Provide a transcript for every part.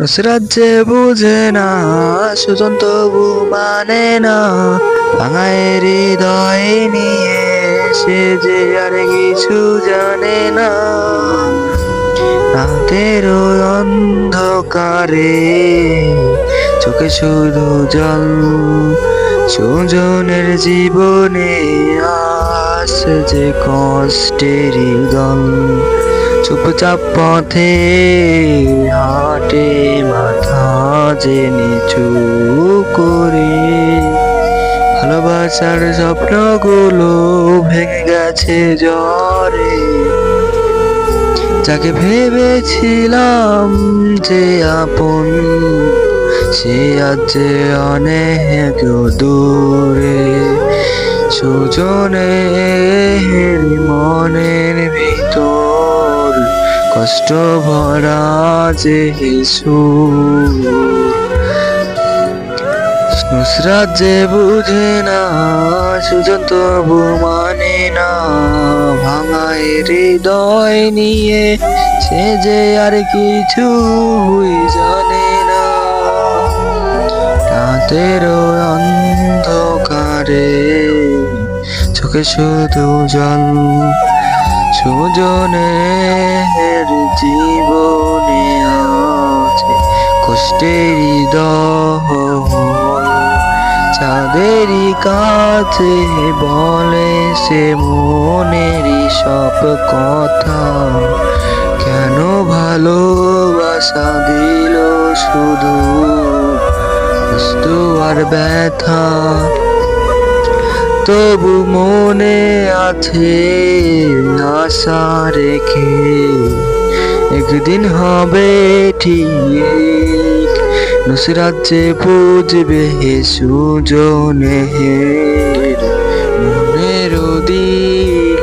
নুসরাত যে বুঝে না, সুজন তবু মানে না, ভাঙায় হৃদয় নিয়ে সে যে আর কিছু জানে না। রাতের ওই অন্ধকারে চোখে শুধু জল, সুজনের জীবনে আস যে কষ্টেরই দল। চুপচাপ পথে হাটে, মাথা যে নিচু করে, ভালোবাসার স্বপ্নগুলো ভেঙে গেছে ঝড়ে। যাকে ভেবেছিলাম যে আপন, সে আজ যে অনেক দূরে। সুজনের মনের ভিতর কষ্ট ভরা যে সুর। নুসরাত যে বুঝে না, সুজন তবু মানে না, ভাঙায় হৃদয় নিয়ে সে যে আর কিছু জানে না। রাতের অন্ধকারে চোখে শুধু জল, সুজনের জীবনে আছে কষ্টেরই দহন। চাঁদেরই কাছে বলে সে মনেরই সব কথা, কেন ভালোবাসা দিল শুধু কষ্ট আর ব্যথা। তবু মনে আছে আশা রেখে, একদিন হবে ঠিক। নুসরাত যে বুঝবে সুজনের মনের দিক।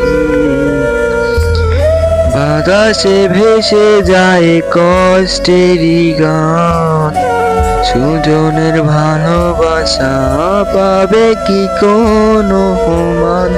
বাতাসে ভেসে যায় কষ্টেরই গান, সুজনের ভালোবাসা পাবে কি কোনো মান।